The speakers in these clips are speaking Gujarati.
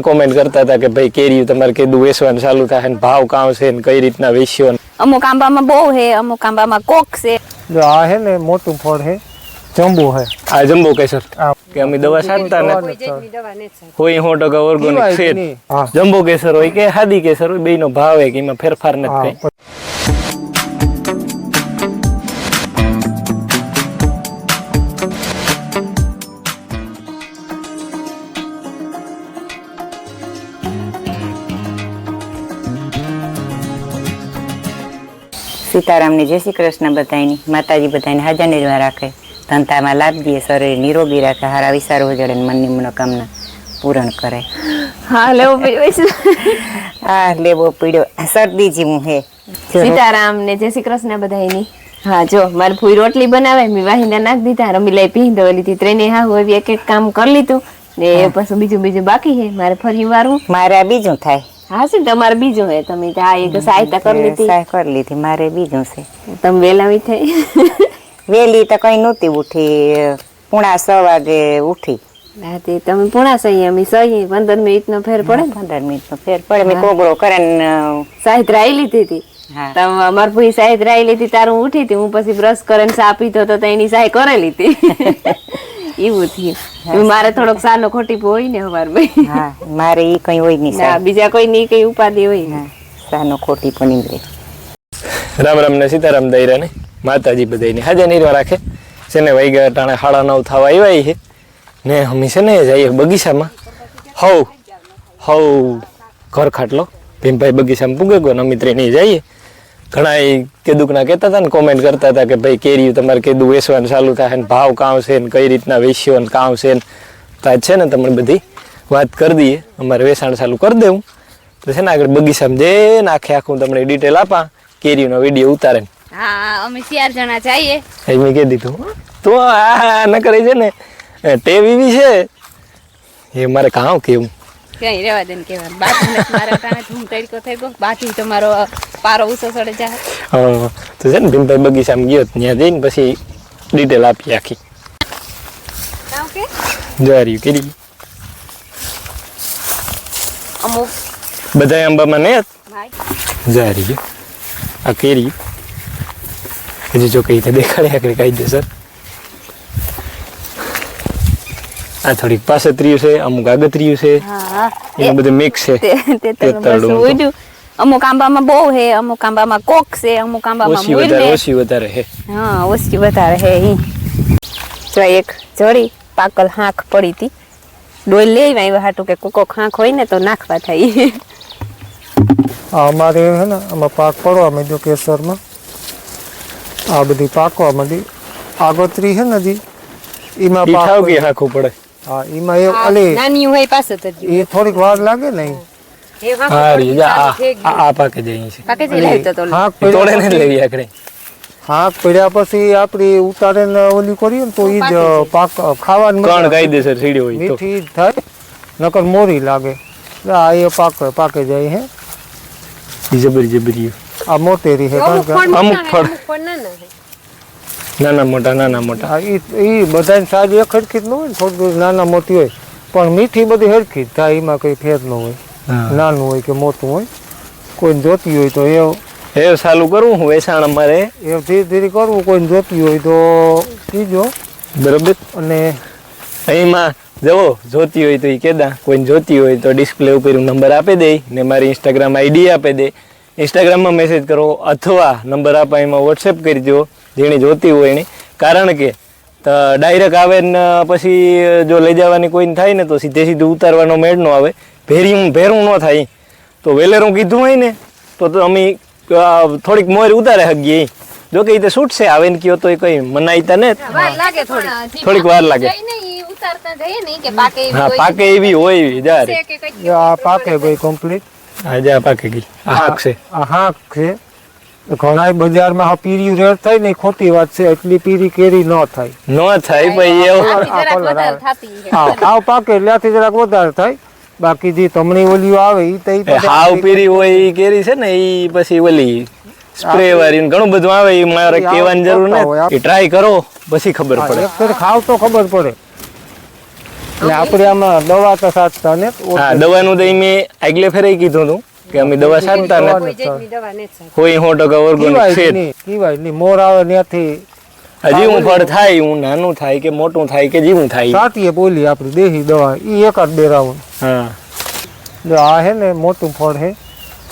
કોમેન્ટ કરતા હતા કે ભાઈ કેરી તમારે કીધું વેચવાનું ચાલુ થાય ને ભાવ કાં છે ને કઈ રીતના વેચ્યો. અમુક આંબામાં બહુ હે, અમુક આંબામાં કોક છે. જો આ હે ને મોટું ફળ હે, જંબુ હે. આ જમ્બો કેસર કે અમે દવા છાંટતા ને હોય 100% ઓર્ગેનિક છે. જમ્બો કેસર હોય કે હાદી કેસર હોય બેયનો ભાવ હે કે એમાં ફેરફાર નથી કઈ. સીતારામને જય શ્રી કૃષ્ણ બધાની માતાજી બધાને હાજર નિર્વાહ રાખે, ધંધામાં લાભ દે, શરીર નિરોગી રાખે, હારા વિચારો જડે, મનની મનોકામના પૂરણ કરે. હા લેવો પડ્યો. હા લેવો પડ્યો. શરદી જેવું હે. સીતારામ ને જય શ્રી કૃષ્ણ બધાની. હા જો મારી ફૂઈ રોટલી બનાવે, મેં વાહીને નાખ દીધા, રમીલાઈ પી દો લીધી, ત્રણે હા હવે એક એક કામ કરી લીધું ને પછી બીજું બાકી છે મારે ફરી વારવું. મારે આ બીજું થાય. હા છે તમારે બીજું હે, તમે આ એક સહાયતા કરી લીધી. મારે બીજું છે. તમે વેલા થઈ? વેલી તો કઈ નહોતી ઉઠી, 6:30 વાગે ઉઠી. હા તે તમે પૂણા સહી, અમે સહી 15 મિનિટનો ફેર પડે. 15 મિનિટનો ફેર પડે. મેં કોગળો કરીને સાહિત રાઈ લીધી હતી. મારી ભૂઈ સાહિત રાઈ લીધી, તારું ઉઠી હતી, હું પછી બ્રશ કરીને સા પીધો તો એની સહાય કરેલી હતી. એવું થયું. મારે થોડોક સાનો ખોટી હોય ને હવારમાં. હા મારે ઈ કઈ હોય નહીં, બીજા કોઈ ની કઈ ઉપાધિ હોય. સાનો ખોટી પણ નીકળે. રામ રામ ને સીતારામ દઈરા ને માતાજી બધાની હાજર નિર્વાહ રાખે છે ને. વઈ ગયા ટાણે 9:30 થવા આવ્યા છે ને અમે છે ને જઈએ બગીચામાં. હવ ઘર ખાટલો ભીમભાઈ બગીચામાં પૂગે ગયો ને અમે ત્રણે જઈએ. ઘણા કેદુકના કહેતા હતા ને કોમેન્ટ કરતા હતા કે ભાઈ કેરી તમારે કીધું વેચવાનું ચાલુ થાય ને ભાવ કાં છે ને કઈ રીતના વેચ્યો ને કાં છે ને. તો આજ છે ને તમને બધી વાત કરી દઈએ, અમારે વેચાણ ચાલુ કરી દેવું તો છે ને આગળ બગીચામાં જે ને આખું તમને ડિટેલ આપા, કેરીનો વિડીયો ઉતારે. હા અમે 4 જણા જઈએ. મેં કહી દીધું તો આ ન કરે છે ને ટેવ એવી છે એ મારે કાં કેવું ક્યાંય રહેવા દે ને કહેવાનું. બાકી મારા ટાણે ધૂમ તડકો થઈ ગયો, બાકી તમારો પારો ઊંચો ચડે જાય. તો છે ને ભીમભાઈ બગીચામાં ગયો ત્યાં જઈને પછી ડિટેલ આપી આખી. જવારી કેરી અમુક બધા આંબામાં ને જવારી આ કેરી હજી જો કઈ રીતે દેખાડે આગળ કાયદેસર. આ થોડીક પાસત્રીયું છે, અમુક આગતરીયું છે, એનું બધું મિક્સ છે. અમુક આંબામાં બહુ હે, અમુક આંબામાં કોક છે, અમુક આંબામાં ઓછી વધારે હે. હા ઓછી વધારે હે. જો એક જડી પાકલ હાંખ પડી હતી, ડોલ લેવા આવ્યા હાટું કે કોકો હાંખ હોય ને તો નાખવા થાય. અમારે હે ને આમાં પાક પડવા માંડ્યો કેસરમાં, આ બધી પાકવા માંડી. આગોતરી છે ને જી એમાં પાક કે હાંખું પડે. હા એમાં એ અલી નાની હોય પાસે તો એ થોડીક વાર લાગે ને. હા રી આ પાકે જઈ છે. પાકે જઈ લાવતો તો હાંખ તોડે ને લેવી આકડે. હાંખ પડ્યા પછી આપડી ઉતારે ને ઓલી કરીએ ને તો ઈ જ પાક ખાવાનું કણ કાયદેસર સીડી હોય તો મીઠી થાય, નકર મોરી લાગે. આ એ પાકે જાય હે. જબરી આ મોટેરી હે. અમુક ફળ નાના મોટા ઈ બધાની સાજ એક હરખી જ ન હોય ને, થોડી નાના મોટી હોય પણ મીઠી બધી હરખી જ થાય, એમાં કઈ ફેર ન હોય. નાનું હોય કે મોટું હોય, કોઈ જોતી હોય તો એ ચાલુ કરવું હું વેચાણ અમારે એ ધીરે ધીરે કરવું. કોઈ જોતી હોય તો કીજો બરોબર. અને અહીંમાં જવો જોતી હોય તો એ કેદા, કોઈ જોતી હોય તો ડિસ્પ્લે ઉપર નંબર આપી દે ને મારી ઇન્સ્ટાગ્રામ આઈડી આપી દે. ઇન્સ્ટાગ્રામમાં મેસેજ કરો અથવા નંબર આપા એમાં વોટ્સએપ કરી દો જેને જોતી હોય એની. કારણ કે ડાયરેક્ટ આવે ને પછી જો લઈ જવાની કોઈ થાય ને તો સીધું ઉતારવાનો મેળ ન આવે, ભેરું ન થાય. તો વેલેરું કીધું હોય ને તો અમે થોડીક મોર ઉતારે હગીએ. જો કે એ શૂટ છે આવે ને કયો તો કઈ મનાઈતા ને થોડીક વાર લાગે. હા પાકે એવી હોય જારે. આ પાકે ગઈ કમ્પ્લીટ. હા જા પાકે ગઈ. આ હાંક છે. ઘણા બજારમાં પીરી રેડ થાય ને ખોટી વાત છે, એટલી પીરી કેરી ન થાય. આવ પાકે ત્યાંથી જરાક વધારે થાય. બાકી જે તમણી ઓલીઓ આવે ઈ તો હાવ પીરી હોય ઈ કેરી છે ને ઈ પછી ઓલી સ્પ્રે વાળી ઘણું બધું આવે, ઈ મારે કહેવાની જરૂર નથી. ટ્રાય કરો પછી ખબર પડે. એક ફેર ખાવ તો ખબર પડે. ને આપણે આમાં દવા તો સાચતા ને હા દવાનું તો મેં આગલે ફેરે કીધું હતું કે અમે દવા છાંટતા નથી હોય 100% ઓર્ગોનિક છે જ. કીવાય નહીં મોર આવે ત્યાંથી હજી હું ફળ થાય હું નાનું થાય કે મોટું થાય કે જીવું થાય સાટીએ બોલી આપણી દેશી દવા એ એકાદ બે રાઉન્ડ. હા જો આ હે ને મોટું ફળ હે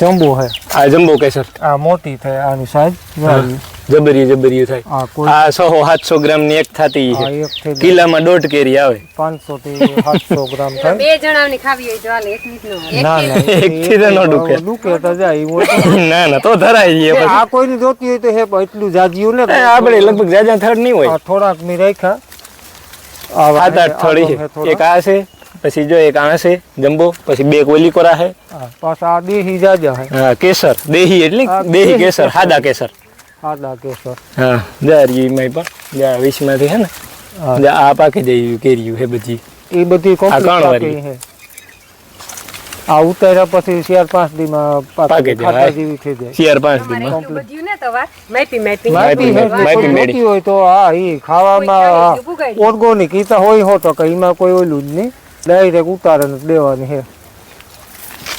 જંબો હે આ જમ્બો કેસર આ મોટી થાય આની સાઈઝ જબરિયું થાય આ કોઈ આ 100-700 ગ્રામ ની એક થતી આ છે એક થઈ કિલામાં 1.5 કેરી આવે 500 થી 700 ગ્રામ થાય. બે જણાની ખાવી હોય તો હાલે એક ની જ ના ના એકથી તો ન ડૂકે. ડૂકે તો જાય એવું હોય તો. ના ના તો ધરાય છે પછી આ કોઈની જોતી હોય તો હે પણ એટલું જાજ્યું ને આપણે લગભગ જાજા થડ નહીં હોય આ થોડાક ની રાખ્યા આ 7-8 થડી છે એક આ છે પછી જો એક આ છે જમ્બો પછી બે કોલી કોરા છે પાછા આ દેહી જાજા હે હા કેસર દેહી એટલે દેહી કેસર સાદા કેસર આદા કેસર હા જારી માં પણ જા 20 માંથી હે ને જા આ પાકી જઈ કેરીયું હે બધી એ બધી આ કોમ્પ્લીટ કાણવાળી. પાકી હે આ ઉતાર્યા પછી 4-5 દી માં પાકે જાય. ખાટા જેવી થઈ જાય. 4-5 દિનમાં બધું ને તો વાત માપી માપી માપી હે, માપી કોઈ મેળી. જોતી હોય તો હા ઈ ખાવામાં ઓર્ગોનિક ઈ તો હોય હો તો કે એમાં કોઈ ઓલું જ નહીં ડાયરેક્ટ ઉતારે ને દેવાની હે.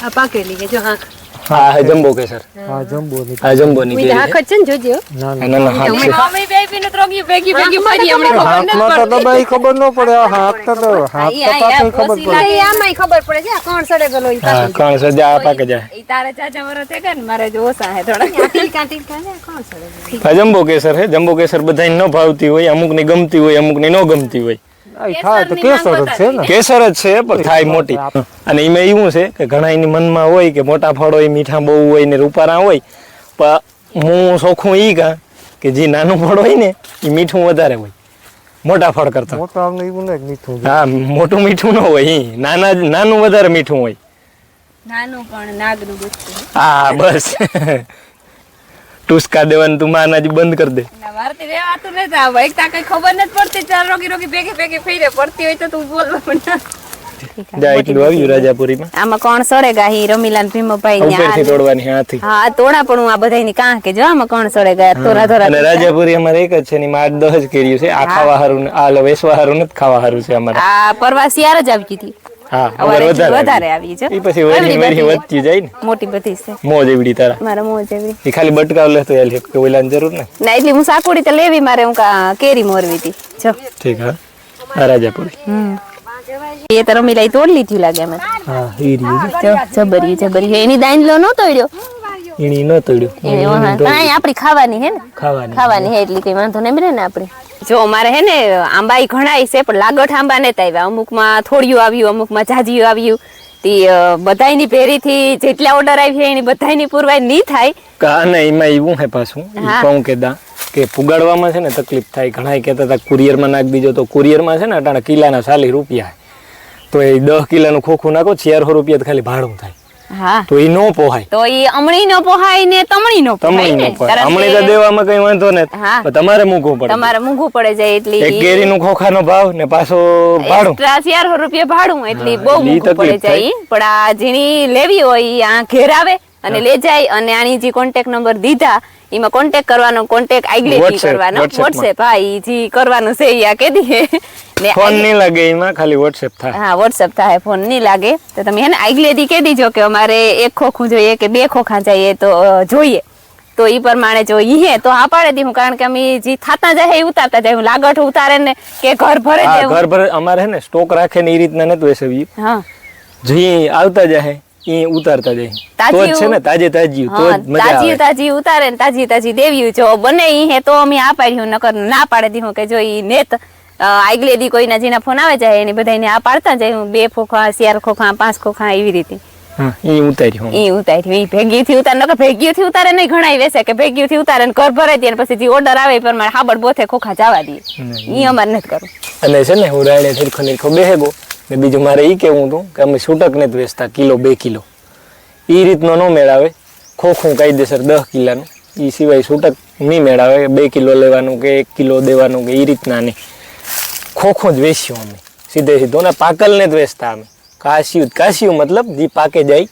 આ પાકેલી છે જો આંખ હા હે જમ્બો કેસર હા જંબો ની આ જમ્બો ની ઉઈ કેરી આંખ જ છે ને જોજો ના છે ના ના હાથ છે અમે બેબી ને ત્રોગી ભેગી ભેગી ફરી અમને હાથમાં તો દબાઈ ખબર ન પડે આ હાથ તો પાકે ખબર પડે. આમાંય ખબર પડે છે આ કોણ સડે ગલો ઈ હા કોણ સજા આ પાકે જાય ઈ તારે ચાચા વરો થે કે મારે જો ઓસા હે થોડા ટીકા ટીકા ને કોણ સડે આ જમ્બો કેસર હે જમ્બો કેસર બધાને ન ભાવતી હોય અમુક ની ગમતી હોય અમુક ની ન ગમતી હોય આ થાય તો કેસર જ છે ને કેસર જ છે પણ થાય મોટી અને એમાં એવું છે કે ઘણા એની મનમાં હોય કે મોટા ફળ હોય મીઠા બહુ હોય ને રૂપારા હોય પણ હું શોખું ઈ કા કે જે નાનું ફળ હોય ને એ મીઠું વધારે હોય મોટા ફળ કરતા મોટા આમને એવું નહીં મીઠું હા મોટું મીઠું ન હોય ઈ નાનું વધારે મીઠું હોય નાનું પણ નાગનું બચ્ચું હા બસ ટુસકા દેવાનું તું માના જ બંધ કરી દે ના વારતી રેવાતું નથી આ ભાઈ તા કઈ ખબર નથી પડતી ચાર રોગી રોગી ભેગી ભેગી ફેરે પડતી હોય તો તું બોલવા પણ જા એટલું આવ્યું રાજાપુરીમાં આમાં કોણ સડેગા હી રમીલાલ ભીમભાઈ ઉપરથી તોડવાની હાથી હા તોડા પણ હું આ બધાની કાં કે જો આમાં કોણ સડેગા તોરા તોરા અને રાજાપુરી અમારે એક જ છે ની 8-10 જ કર્યું છે આ ખાવા હારું ને આ વેસવા હારું નથી ખાવા હારું છે અમારે આ પરવાસી યાર જ આવી હતી હા અમારે અમારે વધારે આવી છે એ પછી વરી વરી વધતી જાય ને મોટી બધી છે મોજ એવડી તારા મારા મોજ એવી એ ખાલી બટકાવ લેતો યાર કે ઓલાની જરૂર ને ના એટલી હું સાકુડી તો લેવી મારે હું કેરી મોરવી હતી જો ઠીક હા આ રાજાપુરી એ તો રમીલા તોડ લીધી લાગે અમે હા ઈ રહ્યું જો જબરી એની દાંડલો નો તોડ્યો ઈણી ન તોડ્યું એને વહાણ. પણ આ આપણી ખાવાની હે ને ખાવાની હે એટલી કઈ વાંધો નહીં રહે ને આપણે જો મારે હે ને આંબા ઘણાય છે પણ લાગઠ આંબા નતા આવ્યા અમુકમાં થોડિયું આવ્યું અમુકમાં જાજીયું આવ્યું તે બધાયની ભેરીથી જેટલા ઓર્ડર આવી એની બધાયની પુરવાઈ નહીં થાય કા ને એમાં એવું હે પાછું કહું કે દા કે પુગાડવામાં છે ને તકલીફ થાય ઘણાય કહેતા હતા કુરિયરમાં નાખ દીજો તો કુરિયરમાં છે ને અટાણા કિલાના 40 રૂપિયા તો એ 10 કિલાનું ખોખું નાખો 400 રૂપિયા ખાલી ભાડું થાય હા તો એ નો પોહાય તો એ અમણી નો પોહાય ને તમણી નો પોહાય ને કારણ અમણી તો દેવામાં કઈ વાંધો નથી હા. પણ તમારે મૂકવું પડે તમારે મૂંઘું પડે જાય એટલી એક કેરીનું ખોખાનો ભાવ ને પાછો ભાડું એક્સ્ટ્રા 400 રૂપિયા ભાડું એટલી બહુ ઈ મૂંઘું પડે તકલીફ જાય પણ આ જેની લેવી હોય ઈ આ ઘેર આવે અને લઈ જાય અને આની જે કોન્ટેક્ટ નંબર દીધા એમાં કોન્ટેક્ટ કરવાનો કોન્ટેક્ટ આગલેથી કરવાનો વોટ્સએપ હા ઈ જે કરવાનું છે ઈ આ કે દીએ ને ફોન નહીં લાગે એમાં ખાલી વોટ્સએપ થાય હા વોટ્સએપ થાય ફોન નહીં લાગે તો તમે હે ને આગલેથી કહી દીજો કે અમારે એક ખોખું જોઈએ કે બે ખોખા જોઈએ તો જોઈએ તો ઈ પ્રમાણે જો ઈ હે તો હા પાડે દી હું કારણ કે અમે જે થાતા જાય એ ઉતારતા જાય લાગઠ ઉતારે ને કે ઘર ભરે હા દેવું ઘર ભરે અમારે હે ને સ્ટોક રાખે ને એ રીતના નથી વેસવી હા જે આવતા જાય એ ઉતારતા જાય તો જ છે ને તાજે તાજી તો જ મજા તાજી આવે તાજી ઉતારે ને તાજી તાજી દેવી જો બને ઈ હે તો અમે આ પાડ્યું નકર ના પાડે દી હું કે જો ઈ નેત આગલે દી કોઈના જેના ફોન આવે જાય એને બધાને આ પાડતા જાય હું 2 ખોખા 4 ખોખા 5 ખોખા એવી રીતે હા એ ઉતાર્યું ઈ ઉતાર્યું ઈ ભેગીથી ઉતાર નકર ભેગીથી ઉતારે નહીં ઘણાય વેસે કે ભેગીથી ઉતારે ને ઘર ભરાઈ દે ને પછી જે ઓર્ડર આવે એ પ્રમાણે હાબડ બોથે ખોખા જવા દે ઈ અમારે નથી કરવું અને છે ને હું રાયડે થીરખો નીરખો બેહેગો ને બીજું મારે ઈ કેવું હતું કે અમે છૂટક નથી વેચતા કિલો 2 કિલો ઈ રીતનો ન મેળાવે ખોખું કાયદેસર 10 કિલાનું ઈ સિવાય છૂટક નહીં મેળાવે 2 કિલો લેવાનું કે 1 કિલો દેવાનું કે ઈ રીતના નહીં ખોખું જ વેચ્યું અમે સીધે સીધું ને પાકલ ને જ વેચતા અમે કાશિયું મતલબ જે પાકે જાય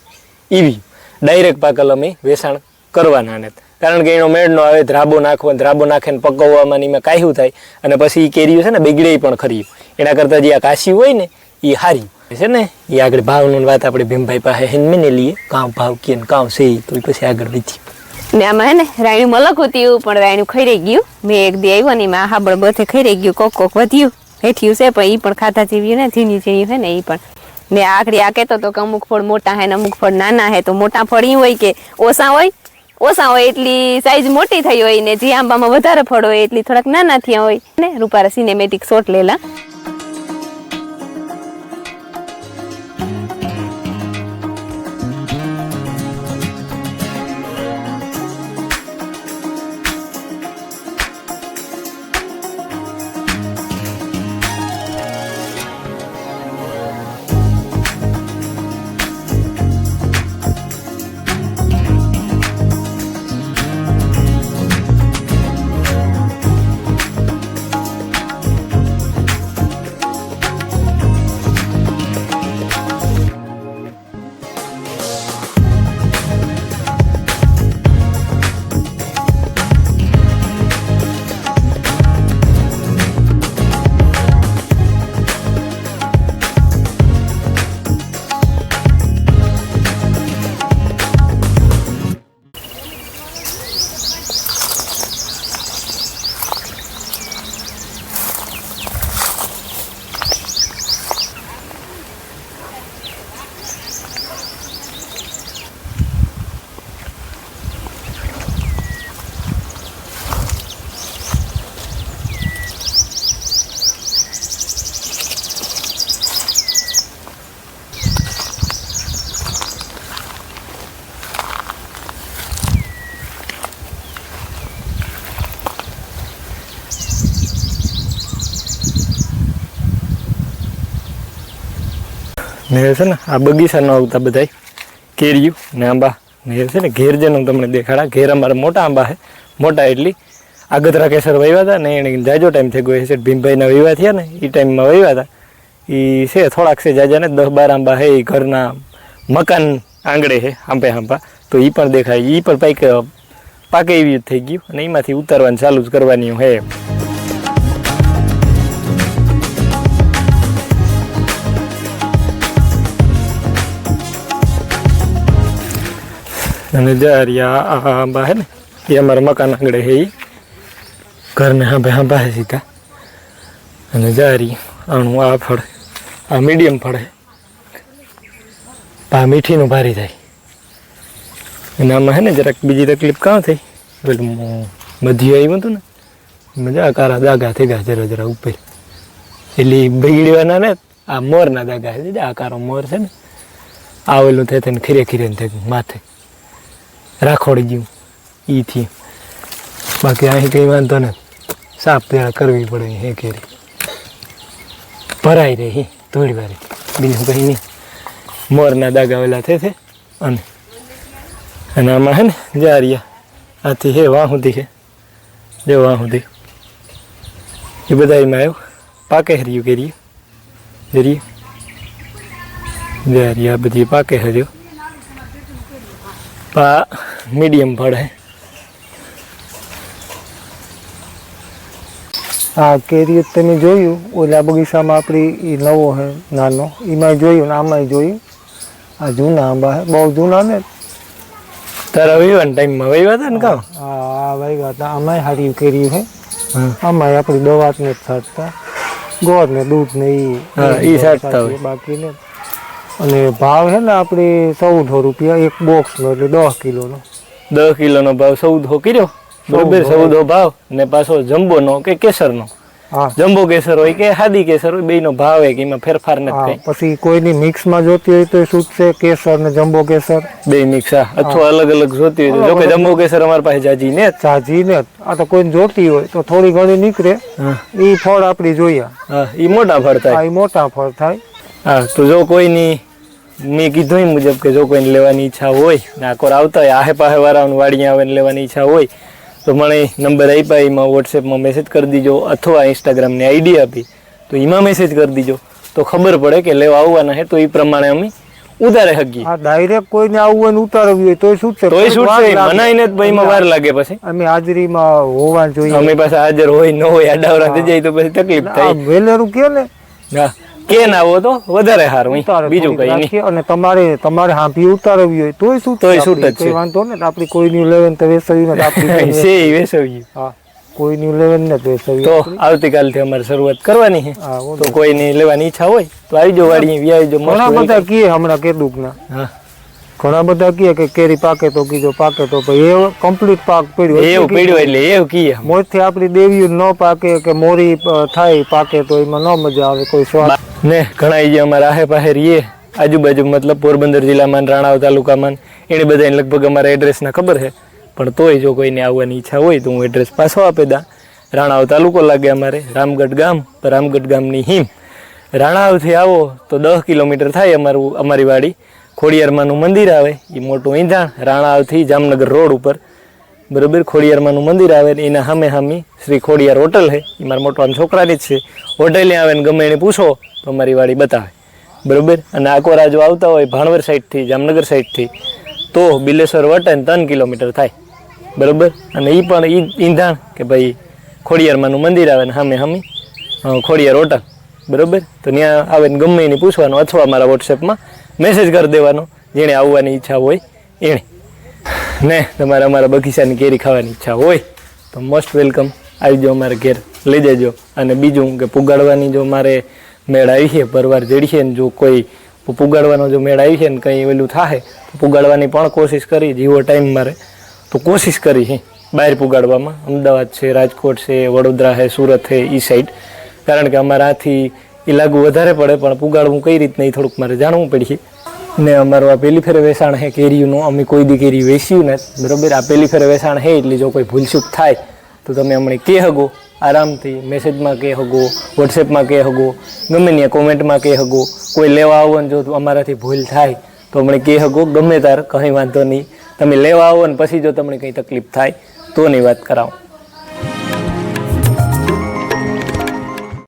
એવી ડાયરેક્ટ પાકલ અમે વેચાણ કરવાના નથી કારણ કે એનો મેળ નો આવે ધ્રાબો નાખે ને પકવવામાં એમાં કાયું થાય અને પછી એ કેરીઓ છે ને બગડે પણ ખરી એના કરતાં જે આ કાશી હોય ને એ હારી છે ને એ આગળ ભાવનું વાત આપણે ભીમભાઈ પાસે હેન્ડ લઈએ કામ ભાવ કે કામ છે તો એ પછી આગળ વધી ને આમાં હે ને રાયણું મલક હતી એવું પણ રાયણું ખાઈ રહી ગયું મેં એક દી આવ્યો ને એમાં હાબળ બધે ખાઈ રહી ગયું કોક વધ્યું હેઠ્યું છે પણ એ પણ ખાતા જેવ્યું ને ઝીણી ઝીણી છે ને એ પણ ને આખરી આ કહેતો તો કે અમુક ફળ મોટા હે ને અમુક ફળ નાના હે તો મોટા ફળ ઈ હોય કે ઓછા હોય એટલી સાઈઝ મોટી થઈ હોય ને જે આંબામાં વધારે ફળ હોય એટલી થોડાક નાના થયા હોય ને રૂપારા સિનેમેટિક શોટ લેલા ને છે ને આ બગીચાનો આવતા બધા કેરીયું ને આંબા ને છે ને ઘેર જેનું તમને દેખાડા ઘેર અમારે મોટા આંબા છે મોટા એટલી આગતરા કેસર વહીવા હતા ને એને જાજો ટાઈમ થઈ ગયો છે ભીમભાઈના વહીવા થયા ને એ ટાઈમમાં વહીવા હતા એ છે થોડાક છે જાજા ને 10-12 આંબા છે એ ઘરના મકાન આંગળે છે હાંપા તો એ પણ દેખાય એ પણ પાકે એવી થઈ ગયું અને એમાંથી ઉતારવાનું ચાલુ જ કરવાની હે અને જારિયા આ આંબા હે ને એ અમારા મકાન આંગળે છે એ ઘરને હાંભા છે સીધા અને જારી આનું આ ફળ આ મીડિયમ ફળ છે આ મીઠીનું ભારી થાય અને આમાં હે ને જરાક બીજી તકલીફ કાં થઈ પેલું મધ્ય આવ્યું હતું ને મજા કારા દાગા થઈ ગયા જરા ઉપર એટલે બગડવાના ને આ મોરના દાગા છે આ કારો મોર છે ને આવેલું થાય તેને ખીરે થઈ ગયું માથે રાખોડી ગયું ઈથી બાકી અહીં કંઈ વાંધો ને સાફ પેલા કરવી પડે હે કેરી ભરાઈ રહી થોડી વાર બીજું કંઈ નહીં મોરના દાગા વેલા છે અને આમાં હે ને જારિયા આથી હે વાહ સુધી છે જો વાહ સુધી એ બધા એમાં આવ્યું પાકે હર્યું કેરી જરીએ જારિયા બધી પાકે હર્યો પા મીડિયમ ફળ હે આ કેરી તમે જોયું ઓલા બગીચામાં આપણી એ નવો હે નાનો એમાં જોયું ને આમાં જોયું આ જૂના આંબા હે બહુ જૂના ને તારા વહીવાના ટાઈમમાં વહીવા હતા ને કાં આ વાગ્યા હતા આમાંય સારી કેરી છે આમાંય આપણી દવા જ નથી છાંટતા ગોળ ને દૂધ ને એ છાંટતા હોય બાકી ને અને ભાવ છે ને આપણે 1400 રૂપિયા એક બોક્સનો એટલે 10 કિલોનો 10 કિલોનો ભાવ 1400 કર્યો બરોબર 1400 ભાવ ને પાછો જમ્બોનો કે કેસરનો જમ્બો કેસર હોય કે હાદી કેસર હોય બેયનો ભાવ એક એમાં ફેરફાર નથી પછી કોઈની મિક્સમાં જોતી હોય તો શું છે કેસર ને જમ્બો કેસર બે મિક્સ અથવા અલગ અલગ જોતી હોય જો કે જમ્બો કેસર અમારી પાસે જાજી ને આ તો કોઈને જોતી હોય તો થોડી ઘણી નીકળે એ ફળ આપણી જોઈએ એ મોટા ફળ થાય એ મોટા ફળ થાય હા તો જો કોઈની મેં કીધું એ મુજબ કે જો કોઈને લેવાની ઈચ્છા હોય ને આકોર આવતા હોય આહે પાહે વાળાનું વાડી આવે લેવાની ઈચ્છા હોય તો મને નંબર આપ્યા એમાં વોટ્સએપમાં મેસેજ કરી દીજો અથવા ઇન્સ્ટાગ્રામની આઈડી આપી તો એમાં મેસેજ કરી દીજો તો ખબર પડે કે લેવા આવવાના છે તો એ પ્રમાણે અમે ઉતારે શકીએ ડાયરેક્ટ કોઈને આવવું હોય ઉતારવી હોય તો શું છે બનાવીને જ એમાં વાર લાગે પછી અમે હાજરીમાં હોવા જોઈએ અમે પાસે હાજર હોય ન હોય આડાવરા થઈ જાય તો પછી તકલીફ થાય વેલેરું કે ને હા કેન આવો તો વધારે સારું ઉતારે બીજું થોડીક કઈ નહીં. રાખીએ. અને તમારે હાંભી ઉતારવી હોય તોય શું તોય છૂટ જ છે. વાંધો ને આપણી કોઈની લેવન તો વેસવી ને આપણી છે ઈ વેસવ્યું. હા કોઈની લેવન ને વેસવી તો આવતીકાલથી અમારે શરૂઆત કરવાની છે. હા તો કોઈની લેવાની ઈચ્છા હોય તો આવી જાઓ વાડી વ્યાવી જાઓ. ઘણા મસ્ત બધા કીએ હમણાં કેદુક ના હા ઘણા બધા કીએ કે કેરી પાકે તો કીધો પાકે તો પછી એ કમ્પ્લીટ પાક પડ્યો એવું પીડ્યું એટલે એવું કીએ. મોરથી આપણી દેવીઓ ન પાકે કે મોરી થાય પાકે તો એમાં ન મજા આવે કોઈ સ્વાદ ને ઘણા જે અમારા આહે પાહે રહીએ આજુબાજુ મતલબ પોરબંદર જિલ્લામાં ને રાણાવ તાલુકામાં ને એને બધાને લગભગ અમારા એડ્રેસના ખબર છે. પણ તોય જો કોઈને આવવાની ઈચ્છા હોય તો હું એડ્રેસ પાછો આપી દા. રાણાવ તાલુકો લાગે અમારે, રામગઢ ગામ. રામગઢ ગામની હિમ. રાણાવથી આવો તો 10 કિલોમીટર થાય અમારી વાડી. ખોડિયારમાંનું મંદિર આવે એ મોટું ઈંધાણ રાણાવથી જામનગર રોડ ઉપર બરાબર. ખોડિયારમાંનું મંદિર આવે ને એના સામે સામે શ્રી ખોડિયાર હોટલ છે. એ મારા મોટા છોકરાની જ છે. હોટેલે આવે ને ગમે એને પૂછો તો અમારી વાડી બતાવે બરાબર. અને આકોરા જો આવતા હોય ભાણવર સાઈડથી જામનગર સાઈડથી તો બિલેશ્વર વટન 3 કિલોમીટર થાય બરાબર. અને એ પણ ઈંધાણ કે ભાઈ ખોડિયારમાંનું મંદિર આવે ને સામે સામે ખોડિયાર હોટલ બરાબર. તો ત્યાં આવે ને ગમે એને પૂછવાનું અથવા મારા વોટ્સએપમાં મેસેજ કરી દેવાનો જેણે આવવાની ઈચ્છા હોય એણે. ને તમારે અમારા બગીચાની કેરી ખાવાની ઈચ્છા હોય તો મોસ્ટ વેલકમ આવી જાઓ અમારા ઘેર લઈ જજો. અને બીજું કે પુગાડવાની જો મારે મેળ આવી છે પરવાર જડી છે ને જો કોઈ પુગાડવાનો જો મેળ આવી છે ને કંઈ ઓલું થાય તો પુગાડવાની પણ કોશિશ કરી જેવો ટાઈમ મારે તો કોશિશ કરી છે બહાર પુગાડવામાં. અમદાવાદ છે, રાજકોટ છે, વડોદરા છે, સુરત છે એ સાઈડ. કારણ કે અમારાથી એ લાગુ વધારે પડે પણ પુગાડવું કઈ રીતના એ થોડુંક મારે જાણવું પડશે. ને અમારું આ પહેલી ફેરે વેચાણ છે કેરીનું. અમે કોઈ દી કેરી વેચ્યું ને બરાબર. આ પહેલી ફેરે વેચાણ છે એટલે જો કોઈ ભૂલચૂક થાય તો તમે અમને કહી શકો આરામથી. મેસેજમાં કહી શકો, વોટ્સએપમાં કહી શકો, ગમે ત્યાં કોમેન્ટમાં કહી શકો. કોઈ લેવા આવો ને જો અમારાથી ભૂલ થાય તો અમને કહી શકો ગમે તાર કંઈ વાંધો નહીં. તમે લેવા આવો ને પછી જો તમને કંઈ તકલીફ થાય તો ની વાત કરાવો.